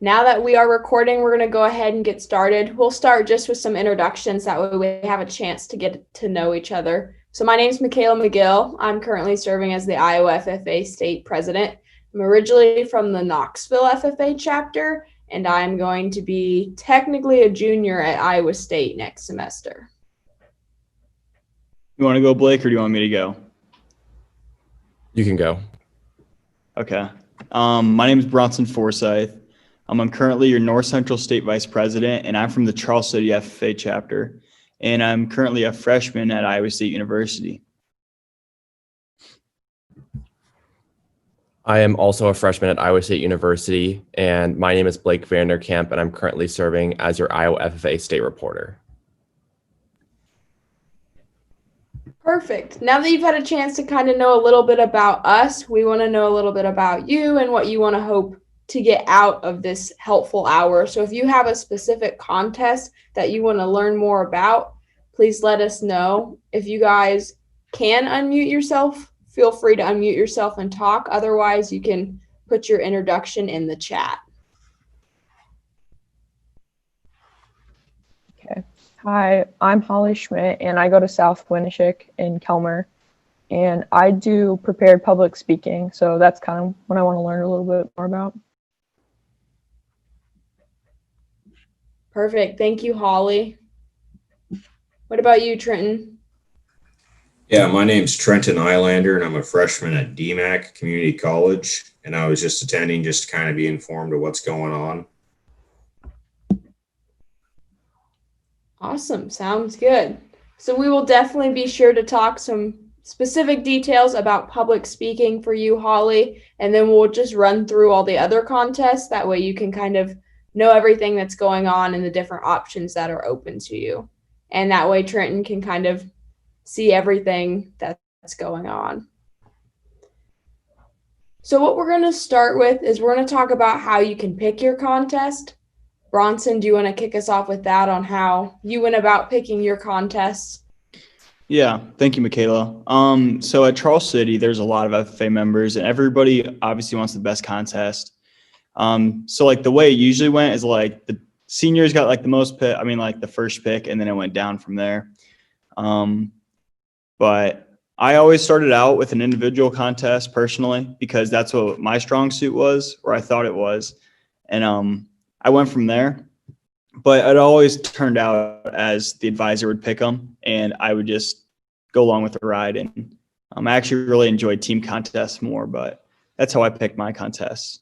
Now that we are recording, we're going to go ahead and get started. We'll start just with some introductions. That way we have a chance to get to know each other. So my name is Mickayla McGill. I'm currently serving as the Iowa FFA state president. I'm originally from the Knoxville FFA chapter, and I'm going to be technically a junior at Iowa State next semester. You want to go, Blake, or do you want me to go? You can go. Okay. My name is Bronson Forsyth. I'm currently your North Central State Vice President, and I'm from the Charles City FFA chapter, and I'm currently a freshman at Iowa State University. I am also a freshman at Iowa State University, and my name is Blake Vanderkamp, and I'm currently serving as your Iowa FFA state reporter. Perfect. Now that you've had a chance to kind of know a little bit about us, we want to know a little bit about you and what you want to hope to get out of this helpful hour. So if you have a specific contest that you want to learn more about, please let us know. If you guys can unmute yourself, feel free to unmute yourself and talk. Otherwise, you can put your introduction in the chat. Okay. Hi, I'm Holly Schmidt, and I go to South Winneshiek in Kelmer, and I do prepared public speaking, so that's kind of what I want to learn a little bit more about. Perfect. Thank you, Holly. What about you, Trenton? Yeah, my name's Trenton Eilander, and I'm a freshman at DMAC Community College, and I was just attending just to kind of be informed of what's going on. Awesome. Sounds good. So we will definitely be sure to talk some specific details about public speaking for you, Holly, and then we'll just run through all the other contests. That way you can kind of know everything that's going on and the different options that are open to you. And that way Trenton can kind of see everything that's going on. So what we're going to start with is we're going to talk about how you can pick your contest. Bronson, do you want to kick us off with that on how you went about picking your contests? Yeah, thank you, Mickayla. So at Charles City, there's a lot of FFA members, and everybody obviously wants the best contest. So like the way it usually went is like the seniors got like the most pick, like the first pick, and then it went down from there. But I always started out with an individual contest personally, because that's what my strong suit was, or I thought it was. And I went from there, but it always turned out as the advisor would pick them, and I would just go along with the ride. And I actually really enjoyed team contests more, but that's how I picked my contests.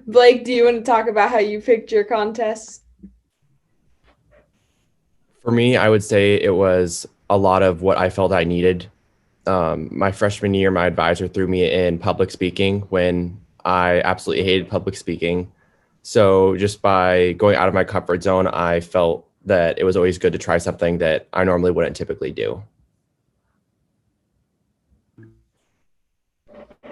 Blake, do you want to talk about how you picked your contests? For me, I would say it was a lot of what I felt I needed. My freshman year, my advisor threw me in public speaking when I absolutely hated public speaking. So just by going out of my comfort zone, I felt that it was always good to try something that I normally wouldn't typically do.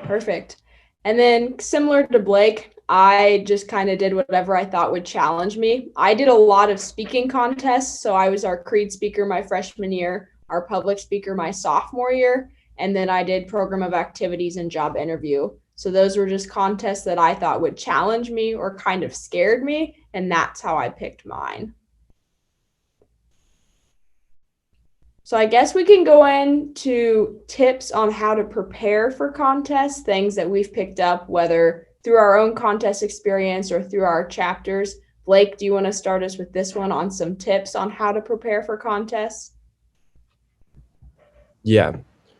Perfect. And then similar to Blake, I just kind of did whatever I thought would challenge me. I did a lot of speaking contests. So I was our Creed speaker my freshman year, our public speaker my sophomore year, and then I did program of activities and job interview. So those were just contests that I thought would challenge me or kind of scared me, and that's how I picked mine. So I guess we can go into tips on how to prepare for contests, things that we've picked up, whether through our own contest experience or through our chapters. Blake, do you want to start us with this one on some tips on how to prepare for contests? Yeah.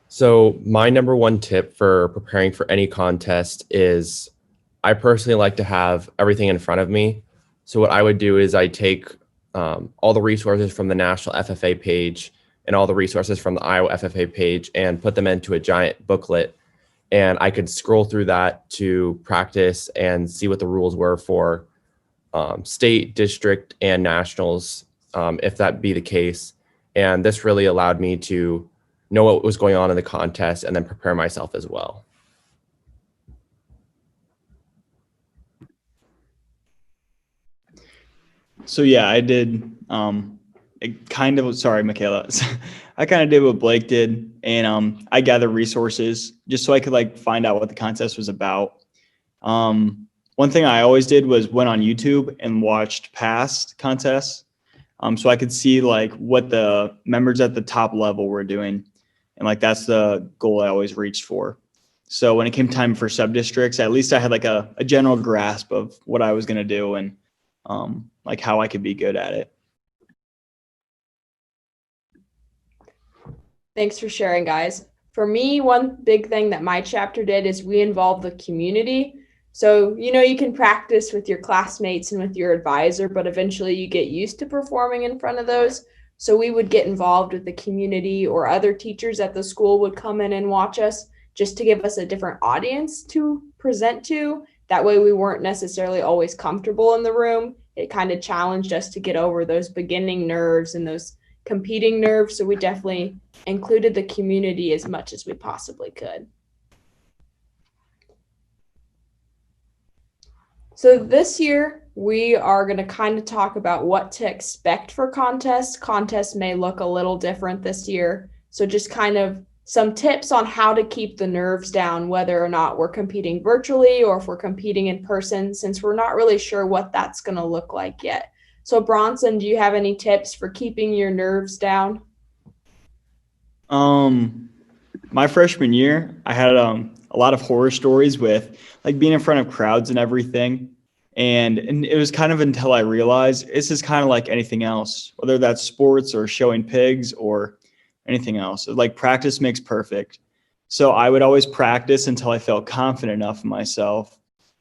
So my number one tip for preparing for any contest is I personally like to have everything in front of me. So what I would do is I take all the resources from the National FFA page and all the resources from the Iowa FFA page and put them into a giant booklet. And I could scroll through that to practice and see what the rules were for state, district, and nationals, if that be the case. And this really allowed me to know what was going on in the contest and then prepare myself as well. So yeah, I did sorry, Mickayla. I kind of did what Blake did, and I gathered resources just so I could like find out what the contest was about. One thing I always did was went on YouTube and watched past contests, so I could see like what the members at the top level were doing, and like that's the goal I always reached for. So when it came time for sub districts, at least I had like a general grasp of what I was going to do and like how I could be good at it. Thanks for sharing, guys. For me, one big thing that my chapter did is we involved the community. So, you can practice with your classmates and with your advisor, but eventually you get used to performing in front of those. So we would get involved with the community, or other teachers at the school would come in and watch us just to give us a different audience to present to. That way we weren't necessarily always comfortable in the room. It kind of challenged us to get over those beginning nerves and those competing nerves. So we definitely included the community as much as we possibly could. So this year, we are going to kind of talk about what to expect for contests. Contests may look a little different this year. So just kind of some tips on how to keep the nerves down, whether or not we're competing virtually or if we're competing in person, since we're not really sure what that's going to look like yet. So Bronson, do you have any tips for keeping your nerves down? My freshman year, I had a lot of horror stories with like being in front of crowds and everything. And it was kind of until I realized this is kind of like anything else, whether that's sports or showing pigs or anything else. Like practice makes perfect. So I would always practice until I felt confident enough in myself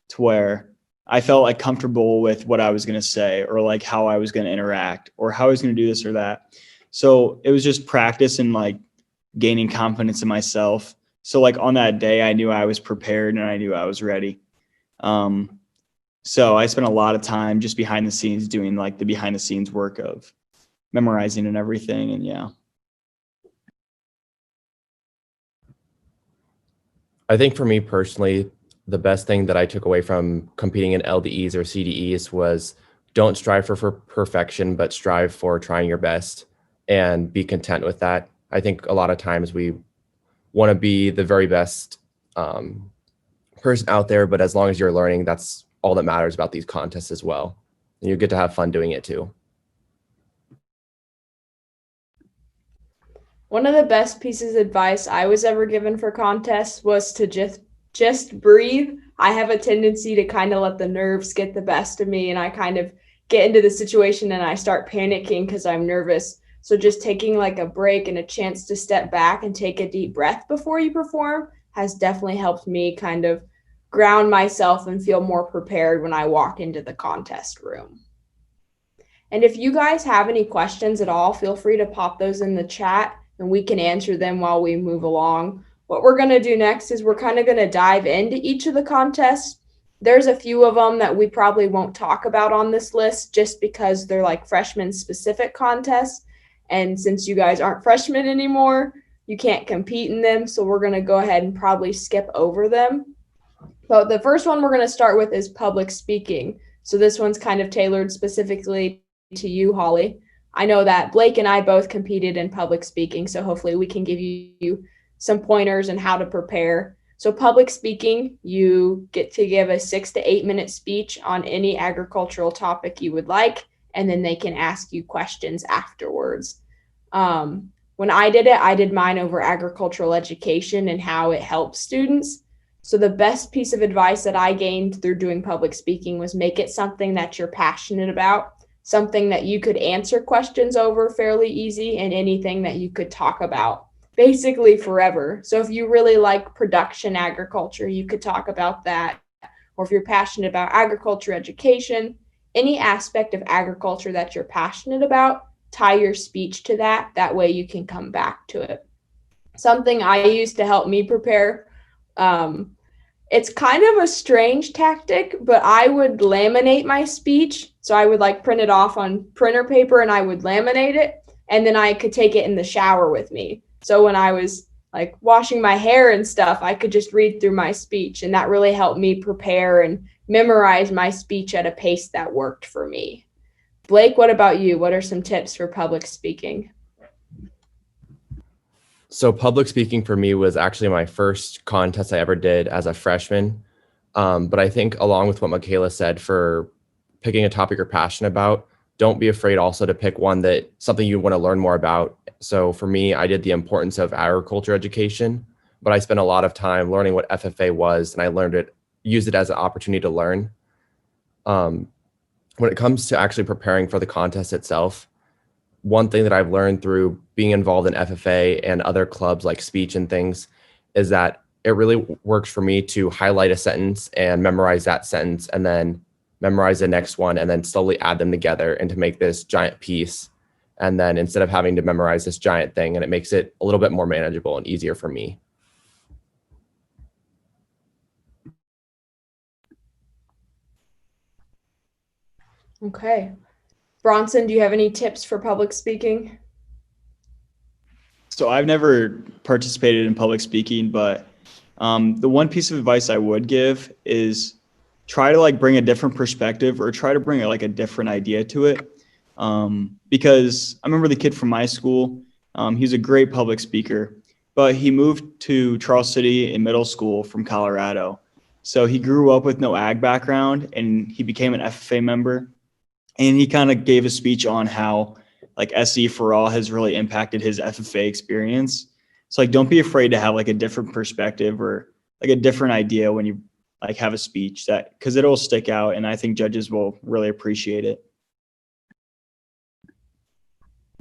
to where I felt like comfortable with what I was going to say, or like how I was going to interact, or how I was going to do this or that. So it was just practice and like gaining confidence in myself. So like on that day, I knew I was prepared and I knew I was ready. So I spent a lot of time just behind the scenes doing like the behind the scenes work of memorizing and everything. And yeah. I think for me personally, the best thing that I took away from competing in LDEs or CDEs was don't strive for perfection, but strive for trying your best and be content with that. I think a lot of times we want to be the very best person out there, but as long as you're learning, that's all that matters about these contests as well. And you get to have fun doing it too. One of the best pieces of advice I was ever given for contests was to just breathe. I have a tendency to kind of let the nerves get the best of me, and I kind of get into the situation and I start panicking because I'm nervous. So just taking like a break and a chance to step back and take a deep breath before you perform has definitely helped me kind of ground myself and feel more prepared when I walk into the contest room. And if you guys have any questions at all, feel free to pop those in the chat and we can answer them while we move along. What we're going to do next is we're kind of going to dive into each of the contests. There's a few of them that we probably won't talk about on this list just because they're like freshman specific contests. And since you guys aren't freshmen anymore, you can't compete in them. So we're going to go ahead and probably skip over them. But the first one we're going to start with is public speaking. So this one's kind of tailored specifically to you, Holly. I know that Blake and I both competed in public speaking, so hopefully we can give you some pointers on how to prepare. So public speaking, you get to give a 6 to 8 minute speech on any agricultural topic you would like, and then they can ask you questions afterwards. When I did mine over agricultural education and how it helps students. So the best piece of advice that I gained through doing public speaking was make it something that you're passionate about, something that you could answer questions over fairly easy, and anything that you could talk about basically forever. So if you really like production agriculture, you could talk about that. Or if you're passionate about agriculture education, any aspect of agriculture that you're passionate about, tie your speech to that. That way you can come back to it. Something I used to help me prepare, it's kind of a strange tactic, but I would laminate my speech. So I would like print it off on printer paper and I would laminate it, and then I could take it in the shower with me. So when I was like washing my hair and stuff, I could just read through my speech, and that really helped me prepare and memorize my speech at a pace that worked for me. Blake, what about you? What are some tips for public speaking? So public speaking for me was actually my first contest I ever did as a freshman. But I think along with what Mickayla said, for picking a topic you're passionate about, don't be afraid also to pick one that something you want to learn more about. So for me, I did the importance of agriculture education, but I spent a lot of time learning what FFA was, and I used it as an opportunity to learn. When it comes to actually preparing for the contest itself, one thing that I've learned through being involved in FFA and other clubs like speech and things is that it really works for me to highlight a sentence and memorize that sentence, and then memorize the next one, and then slowly add them together and to make this giant piece. And then instead of having to memorize this giant thing, and it makes it a little bit more manageable and easier for me. Okay. Bronson, do you have any tips for public speaking? So I've never participated in public speaking, but the one piece of advice I would give is try to like bring a different perspective, or try to bring like a different idea to it. Because I remember the kid from my school, he's a great public speaker, but he moved to Charles City in middle school from Colorado. So he grew up with no ag background, and he became an FFA member. And he kind of gave a speech on how like SE for All has really impacted his FFA experience. So like, don't be afraid to have like a different perspective or like a different idea when you like have a speech, that because it'll stick out, and I think judges will really appreciate it.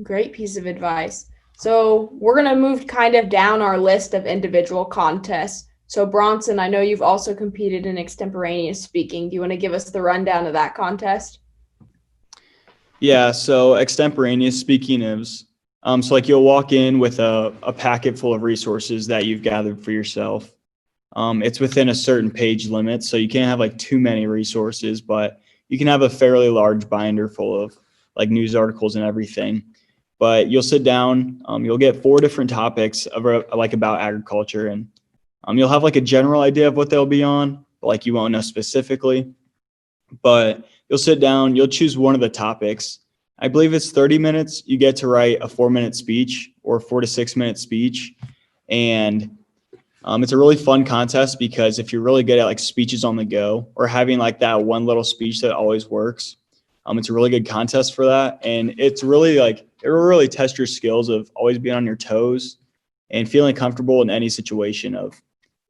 Great piece of advice. So we're going to move kind of down our list of individual contests. So Bronson, I know you've also competed in extemporaneous speaking. Do you want to give us the rundown of that contest? Yeah, so extemporaneous speaking is so like you'll walk in with a packet full of resources that you've gathered for yourself. It's within a certain page limit, so you can't have like too many resources, but you can have a fairly large binder full of like news articles and everything. But you'll sit down, you'll get 4 different topics of like about agriculture, and you'll have like a general idea of what they'll be on, but like you won't know specifically. But you'll sit down, you'll choose one of the topics. I believe it's 30 minutes. You get to write a 4-minute speech or 4 to 6 minute speech. And it's a really fun contest, because if you're really good at like speeches on the go, or having like that one little speech that always works, it's a really good contest for that. And it's really like, it will really test your skills of always being on your toes and feeling comfortable in any situation of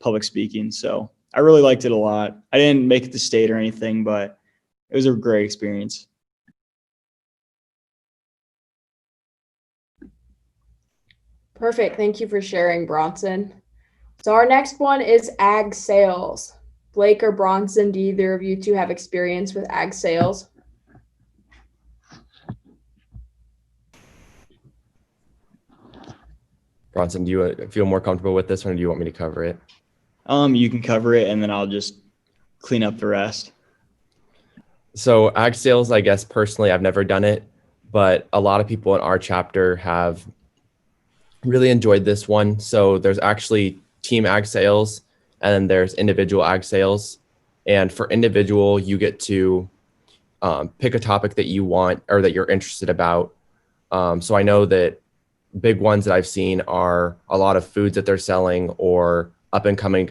public speaking. So I really liked it a lot. I didn't make it to state or anything, but it was a great experience. Perfect. Thank you for sharing, Bronson. So our next one is ag sales. Blake or Bronson, do either of you two have experience with ag sales? Bronson, do you feel more comfortable with this one, or do you want me to cover it? You can cover it, and then I'll just clean up the rest. So ag sales, I guess personally, I've never done it, but a lot of people in our chapter have really enjoyed this one. So there's actually team ag sales, and then there's individual ag sales. And for individual, you get to pick a topic that you want or that you're interested about. So I know that big ones that I've seen are a lot of foods that they're selling, or up and coming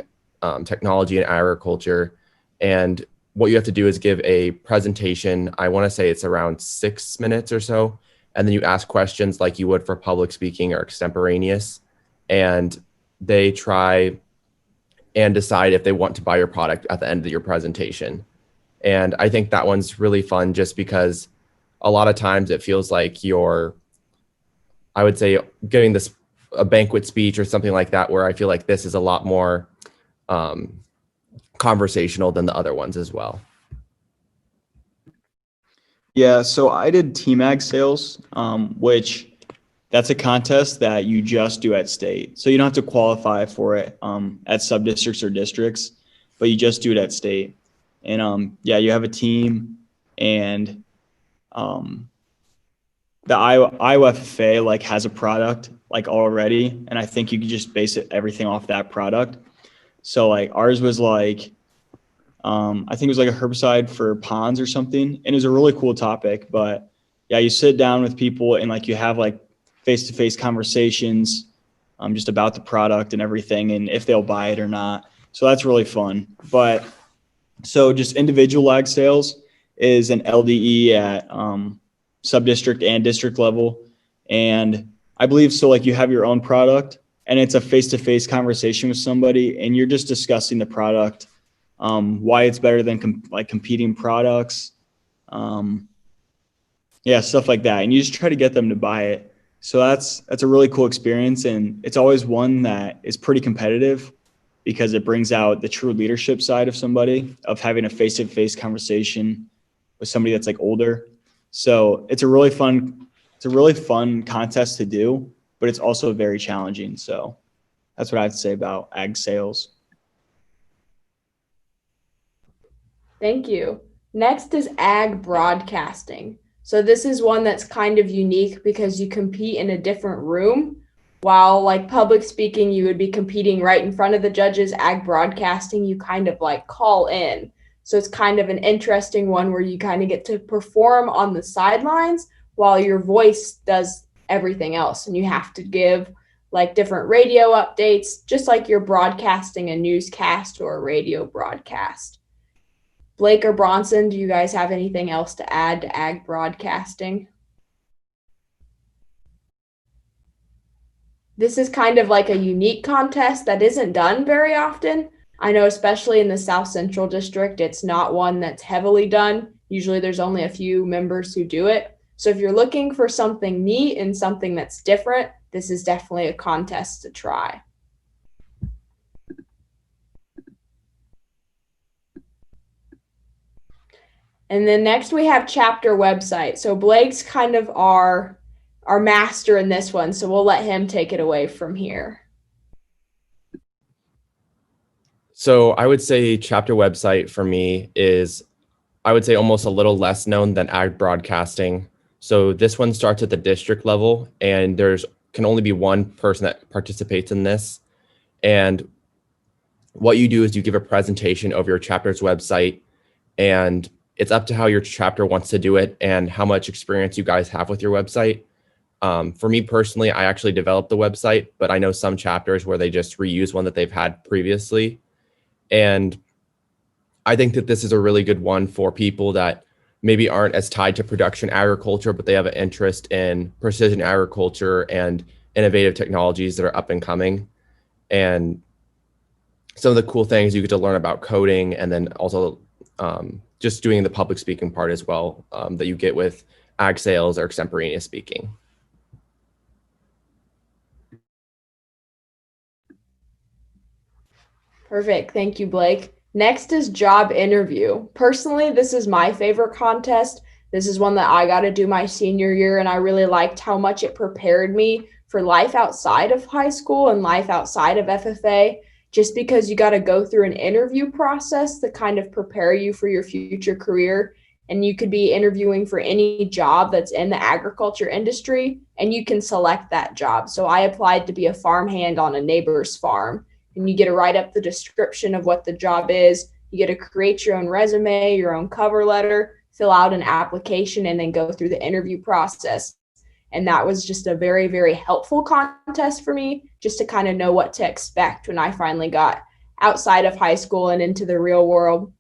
technology in agriculture. And what you have to do is give a presentation. I want to say it's around 6 minutes or so. And then you ask questions like you would for public speaking or extemporaneous. And they try and decide if they want to buy your product at the end of your presentation. And I think that one's really fun, just because a lot of times it feels like you're, I would say, giving a banquet speech or something like that, where I feel like this is a lot more conversational than the other ones as well. Yeah, so I did team ag sales, which that's a contest that you just do at state. So you don't have to qualify for it at sub-districts or districts, but you just do it at state. And yeah, you have a team, and the Iowa FFA like has a product like already, and I think you could just base everything off that product. So like ours was like, I think it was like a herbicide for ponds or something, and it was a really cool topic. But yeah, you sit down with people and like you have like face-to-face conversations just about the product and everything and if they'll buy it or not. So that's really fun. But so just individual ag sales is an LDE at sub-district and district level. And I believe so like you have your own product and it's a face-to-face conversation with somebody and you're just discussing the product, why it's better than competing products. Yeah, stuff like that. And you just try to get them to buy it. So that's a really cool experience. And it's always one that is pretty competitive because it brings out the true leadership side of somebody, of having a face-to-face conversation with somebody that's like older. So it's a really fun contest to do, but it's also very challenging. So that's what I'd say about ag sales. Thank you. Next is ag broadcasting. So this is one that's kind of unique because you compete in a different room. While like public speaking, you would be competing right in front of the judges, ag broadcasting, you kind of like call in. So it's kind of an interesting one where you kind of get to perform on the sidelines while your voice does everything else. And you have to give like different radio updates, just like you're broadcasting a newscast or a radio broadcast. Blake or Bronson, do you guys have anything else to add to ag broadcasting? This is kind of like a unique contest that isn't done very often. I know especially in the South Central District, it's not one that's heavily done. Usually there's only a few members who do it. So if you're looking for something neat and something that's different, this is definitely a contest to try. And then next we have chapter website. So Blake's kind of our master in this one, so we'll let him take it away from here. So I would say chapter website for me is, I would say, almost a little less known than ag broadcasting. So this one starts at the district level and can only be one person that participates in this. And what you do is you give a presentation of your chapter's website, and it's up to how your chapter wants to do it and how much experience you guys have with your website. For me personally, I actually developed the website, but I know some chapters where they just reuse one that they've had previously. And I think that this is a really good one for people that maybe aren't as tied to production agriculture, but they have an interest in precision agriculture and innovative technologies that are up and coming. And some of the cool things you get to learn about coding, and then also just doing the public speaking part as well, that you get with ag sales or extemporaneous speaking. Perfect. Thank you, Blake. Next is job interview. Personally, this is my favorite contest. This is one that I got to do my senior year, and I really liked how much it prepared me for life outside of high school and life outside of FFA, just because you got to go through an interview process to kind of prepare you for your future career. And you could be interviewing for any job that's in the agriculture industry, and you can select that job. So I applied to be a farmhand on a neighbor's farm, and you get to write up the description of what the job is. You get to create your own resume, your own cover letter, fill out an application, and then go through the interview process. And that was just a very, very helpful contest for me, just to kind of know what to expect when I finally got outside of high school and into the real world.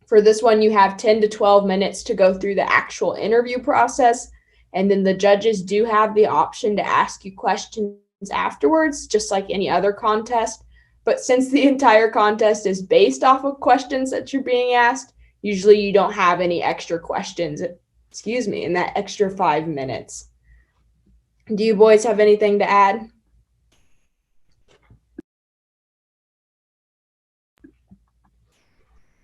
For this one, you have 10 to 12 minutes to go through the actual interview process. And then the judges do have the option to ask you questions afterwards, just like any other contest. But since the entire contest is based off of questions that you're being asked, usually you don't have any extra questions, in that extra 5 minutes. Do you boys have anything to add?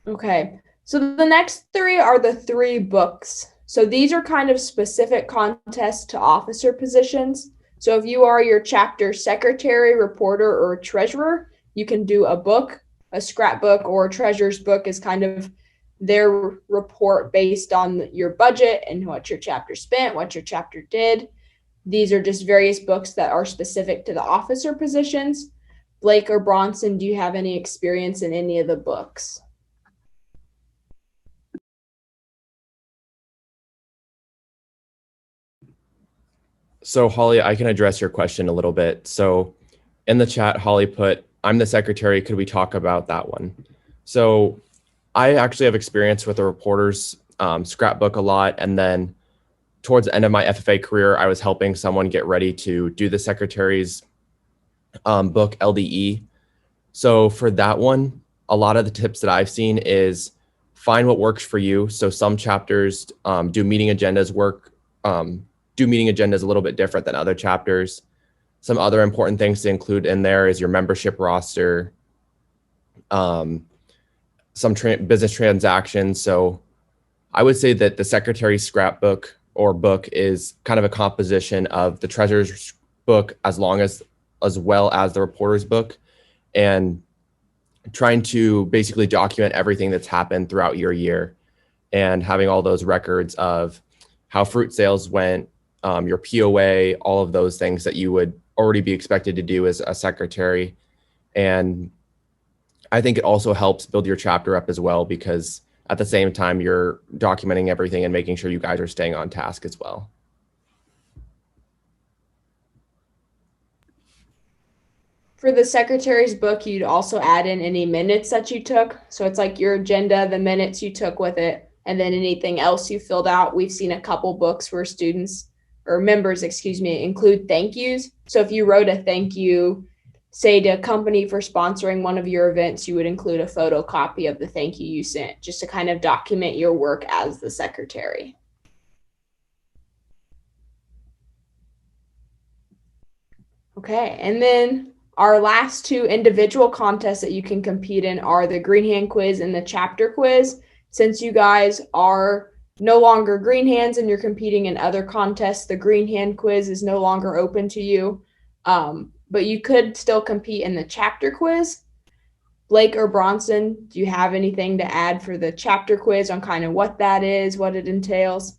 Okay, so the next three are the 3 books. So these are kind of specific contests to officer positions. So if you are your chapter secretary, reporter, or treasurer, you can do a book. A scrapbook or a treasurer's book is kind of their report based on your budget and what your chapter spent, what your chapter did. These are just various books that are specific to the officer positions. Blake or Bronson, do you have any experience in any of the books? So Holly, I can address your question a little bit. So in the chat, Holly put, I'm the secretary. Could we talk about that one? So I actually have experience with the reporter's scrapbook a lot. And then towards the end of my FFA career, I was helping someone get ready to do the secretary's book, LDE. So for that one, a lot of the tips that I've seen is find what works for you. So some chapters do meeting agendas a little bit different than other chapters. Some other important things to include in there is your membership roster, some business transactions. So I would say that the secretary's scrapbook or book is kind of a composition of the treasurer's book as well as the reporter's book, and trying to basically document everything that's happened throughout your year and having all those records of how fruit sales went, your POA, all of those things that you would already be expected to do as a secretary. And I think it also helps build your chapter up as well, because at the same time, you're documenting everything and making sure you guys are staying on task as well. For the secretary's book, you'd also add in any minutes that you took. So it's like your agenda, the minutes you took with it, and then anything else you filled out. We've seen a couple books where members include thank yous. So if you wrote a thank you, say to a company for sponsoring one of your events, you would include a photocopy of the thank you you sent, just to kind of document your work as the secretary. Okay, and then our last two individual contests that you can compete in are the Green Hand Quiz and the Chapter Quiz. Since you guys are no longer Green Hands and you're competing in other contests, the Green Hand Quiz is no longer open to you. But you could still compete in the Chapter Quiz. Blake or Bronson, do you have anything to add for the Chapter Quiz on kind of what that is, what it entails?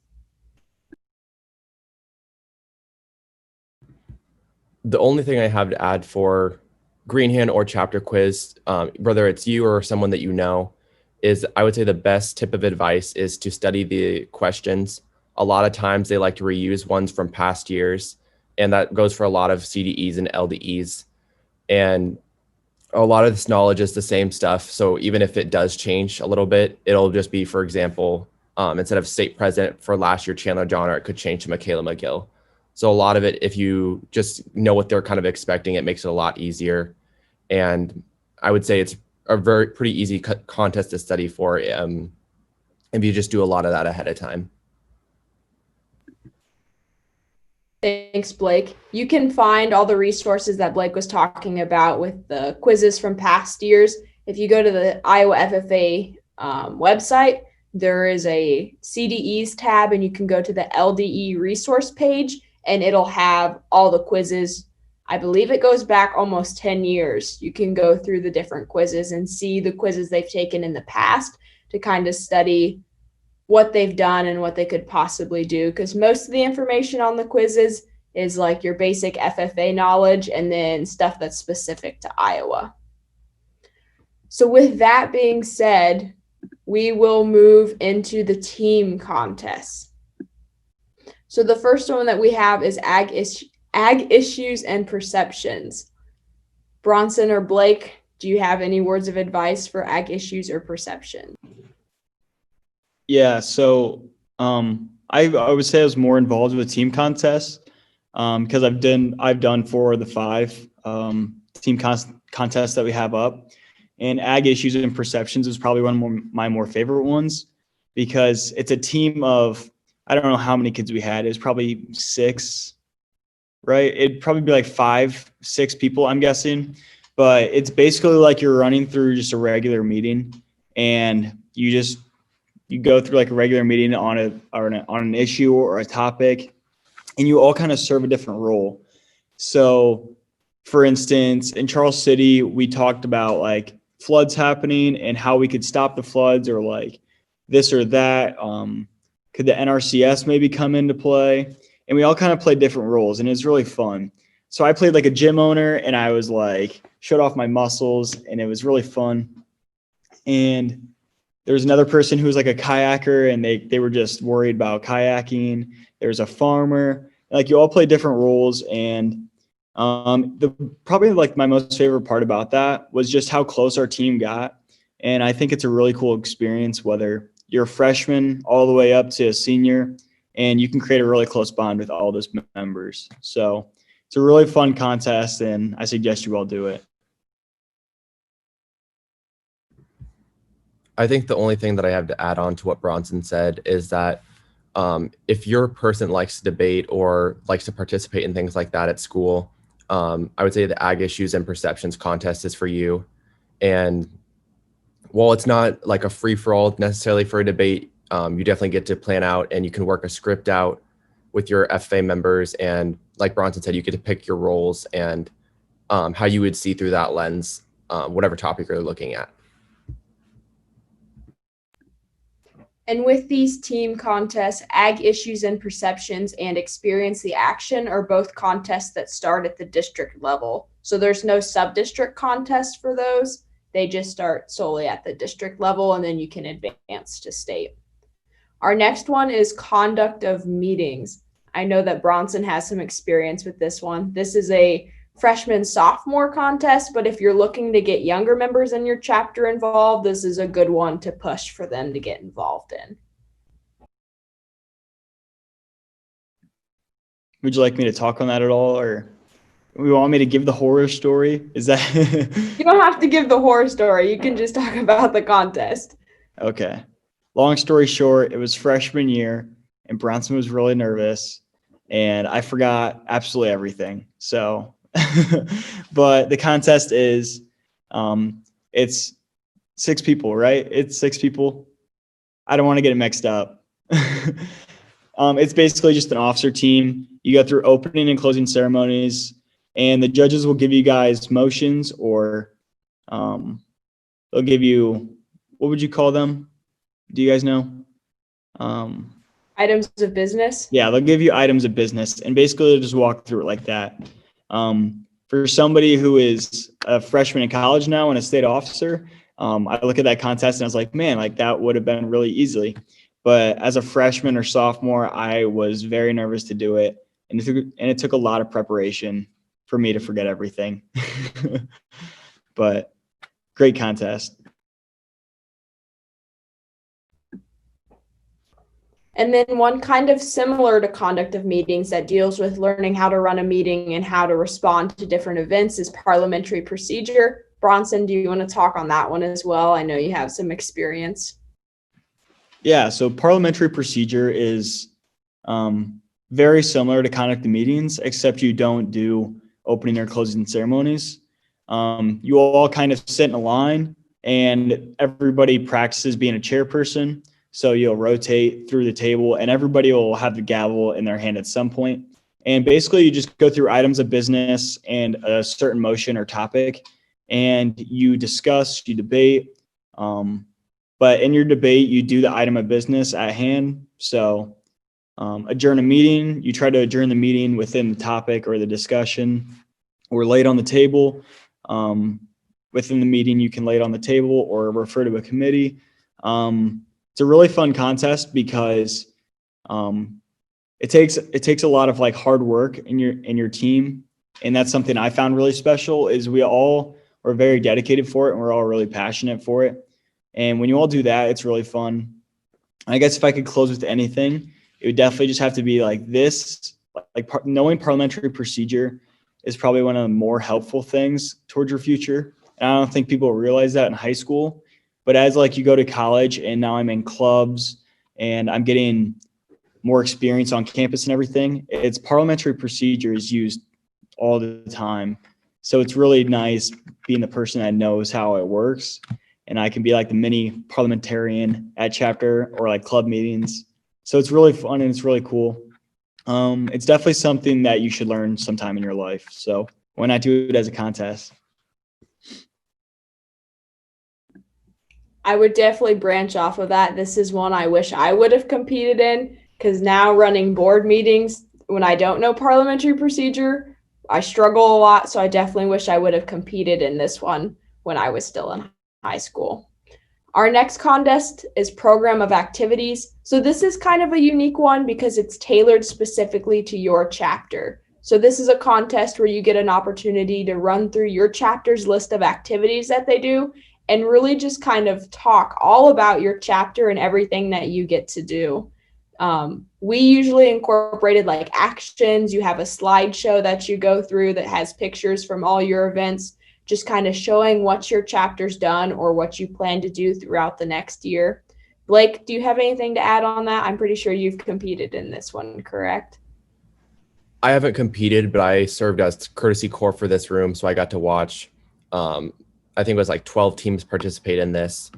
The only thing I have to add for Green Hand or Chapter Quiz, whether it's you or someone that you know, is I would say the best tip of advice is to study the questions. A lot of times they like to reuse ones from past years, and that goes for a lot of CDEs and LDEs. And a lot of this knowledge is the same stuff. So even if it does change a little bit, it'll just be, for example, instead of state president for last year, Chandler Johnner, it could change to Mickayla McGill. So a lot of it, if you just know what they're kind of expecting, it makes it a lot easier. And I would say it's a pretty easy contest to study for if you just do a lot of that ahead of time. Thanks, Blake. You can find all the resources that Blake was talking about with the quizzes from past years. If you go to the Iowa FFA website, there is a CDEs tab, and you can go to the LDE resource page, and it'll have all the quizzes. I believe it goes back almost 10 years. You can go through the different quizzes and see the quizzes they've taken in the past to kind of study what they've done and what they could possibly do, because most of the information on the quizzes is like your basic FFA knowledge and then stuff that's specific to Iowa. So with that being said, we will move into the team contests. So the first one that we have is ag issues and perceptions. Bronson or Blake, do you have any words of advice for ag issues or perception? Yeah, so I would say I was more involved with team contests because I've done 4 of the 5 team contests that we have up, and ag issues and perceptions is probably one of my more favorite ones, because it's a team of, I don't know how many kids we had. It was probably 6, right? It'd probably be like 5, 6 people, I'm guessing. But it's basically like you're running through just a regular meeting, and you go through like a regular meeting on an issue or a topic, and you all kind of serve a different role. So, for instance, in Charles City, we talked about like floods happening and how we could stop the floods, or like this or that. Could the NRCS maybe come into play? And we all kind of played different roles, and it was really fun. So I played like a gym owner, and I was like, showed off my muscles, and it was really fun. And there was another person who was like a kayaker, and they were just worried about kayaking. There was a farmer, Like you all play different roles, and the probably like my most favorite part about that was just how close our team got. And I think it's a really cool experience, whether you're a freshman all the way up to a senior, and you can create a really close bond with all those members. So it's a really fun contest, and I suggest you all do it. I think the only thing that I have to add on to what Bronson said is that if your person likes to debate or likes to participate in things like that at school, I would say the Ag Issues and Perceptions contest is for you. And while it's not like a free-for-all necessarily for a debate, you definitely get to plan out and you can work a script out with your FFA members. And like Bronson said, you get to pick your roles and how you would see through that lens, whatever topic you're looking at. And with these team contests, Ag Issues and Perceptions and Experience the Action are both contests that start at the district level. So there's no sub-district contest for those. They just start solely at the district level, and then you can advance to state. Our next one is Conduct of Meetings. I know that Bronson has some experience with this one. This is a freshman-sophomore contest, but if you're looking to get younger members in your chapter involved, this is a good one to push for them to get involved in. Would you like me to talk on that at all, or you want me to give the horror story? Is that You don't have to give the horror story. You can just talk about the contest. Okay. Long story short, it was freshman year, and Bronson was really nervous, and I forgot absolutely everything. So, but the contest is, it's 6 people, right? It's 6 people. I don't want to get it mixed up. It's basically just an officer team. You go through opening and closing ceremonies, and the judges will give you guys motions, or they'll give you, what would you call them? Do you guys know? Items of business? Yeah, they'll give you items of business, and basically they'll just walk through it like that. For somebody who is a freshman in college now and a state officer, I look at that contest and I was like, man, like that would have been really easily. But as a freshman or sophomore, I was very nervous to do it, and it took a lot of preparation for me to forget everything. But great contest. And then one kind of similar to conduct of meetings that deals with learning how to run a meeting and how to respond to different events is parliamentary procedure. Bronson, do you want to talk on that one as well? I know you have some experience. Yeah, so parliamentary procedure is very similar to conduct of meetings, except you don't do opening or closing ceremonies. You all kind of sit in a line, and everybody practices being a chairperson. So you'll rotate through the table, and everybody will have the gavel in their hand at some point. And basically, you just go through items of business and a certain motion or topic, and you discuss, you debate. But in your debate, you do the item of business at hand. So adjourn a meeting, you try to adjourn the meeting within the topic or the discussion, or lay it on the table. Within the meeting, you can lay it on the table or refer to a committee. It's a really fun contest because it takes a lot of like hard work in your team, and that's something I found really special. Is we all are very dedicated for it, and we're all really passionate for it. And when you all do that, it's really fun. I guess if I could close with anything, it would definitely just have to be like this. Like knowing parliamentary procedure is probably one of the more helpful things towards your future. And I don't think people realize that in high school. But as like you go to college, and now I'm in clubs and I'm getting more experience on campus and everything, it's parliamentary procedure is used all the time. So it's really nice being the person that knows how it works, and I can be like the mini parliamentarian at chapter or like club meetings. So it's really fun and it's really cool. It's definitely something that you should learn sometime in your life. So why not do it as a contest? I would definitely branch off of that. This is one I wish I would have competed in, because now running board meetings, when I don't know parliamentary procedure, I struggle a lot. So I definitely wish I would have competed in this one when I was still in high school. Our next contest is Program of Activities. So this is kind of a unique one because it's tailored specifically to your chapter. So this is a contest where you get an opportunity to run through your chapter's list of activities that they do and really just kind of talk all about your chapter and everything that you get to do. We usually incorporated like actions. You have a slideshow that you go through that has pictures from all your events, just kind of showing what your chapter's done or what you plan to do throughout the next year. Blake, do you have anything to add on that? I'm pretty sure you've competed in this one, correct? I haven't competed, but I served as courtesy core for this room, so I got to watch. I think it was like 12 teams participate in this.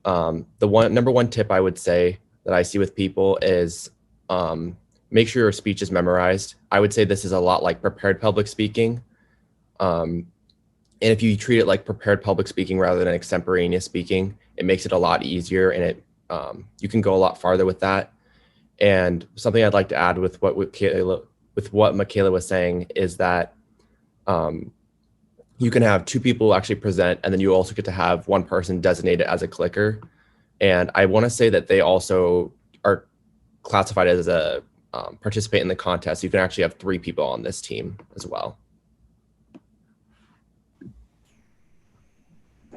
The number one tip I would say that I see with people is make sure your speech is memorized. I would say this is a lot like prepared public speaking. And if you treat it like prepared public speaking rather than extemporaneous speaking, it makes it a lot easier, and you can go a lot farther with that. And something I'd like to add with what Mickayla was saying is that you can have two people actually present, and then you also get to have one person designated as a clicker. And I want to say that they also are classified as a participate in the contest. You can actually have 3 people on this team as well.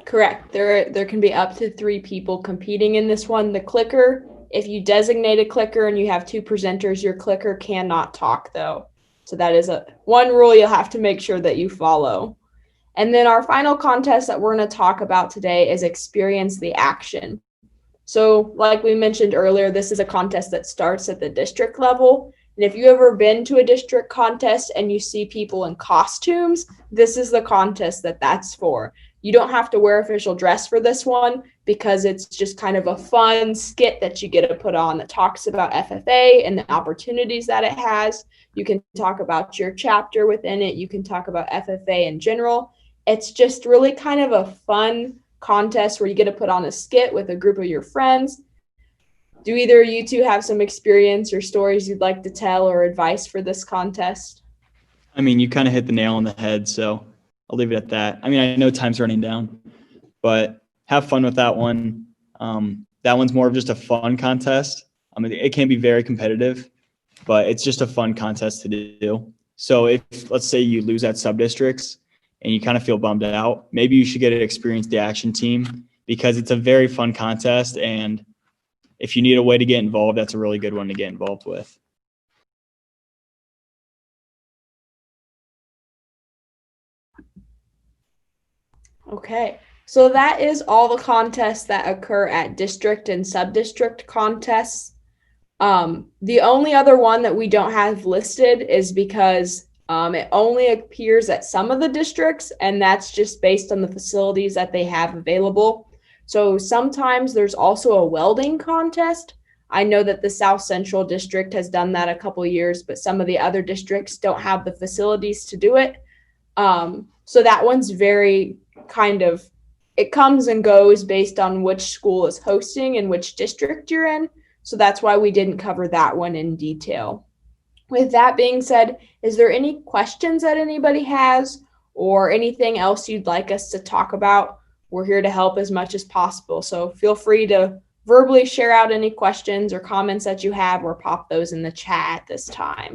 Correct. There can be up to 3 people competing in this one. The clicker, if you designate a clicker and you have 2 presenters, your clicker cannot talk though. So that is one rule you'll have to make sure that you follow. And then our final contest that we're going to talk about today is Experience the Action. So like we mentioned earlier, this is a contest that starts at the district level. And if you've ever been to a district contest and you see people in costumes, this is the contest that's for. You don't have to wear official dress for this one because it's just kind of a fun skit that you get to put on that talks about FFA and the opportunities that it has. You can talk about your chapter within it. You can talk about FFA in general. It's just really kind of a fun contest where you get to put on a skit with a group of your friends. Do either of you two have some experience or stories you'd like to tell or advice for this contest? I mean, you kind of hit the nail on the head, so I'll leave it at that. I mean, I know time's running down, but have fun with that one. That one's more of just a fun contest. I mean, it can be very competitive, but it's just a fun contest to do. So if, let's say you lose at sub-districts and you kind of feel bummed out, maybe you should get to experience the action team because it's a very fun contest. And if you need a way to get involved, that's a really good one to get involved with. Okay, so that is all the contests that occur at district and sub-district contests. The only other one that we don't have listed is because it only appears at some of the districts, and that's just based on the facilities that they have available. So sometimes there's also a welding contest. I know that the South Central District has done that a couple years, but some of the other districts don't have the facilities to do it. So that one's very kind of, it comes and goes based on which school is hosting and which district you're in. So that's why we didn't cover that one in detail. With that being said, is there any questions that anybody has or anything else you'd like us to talk about? We're here to help as much as possible. So feel free to verbally share out any questions or comments that you have or pop those in the chat at this time.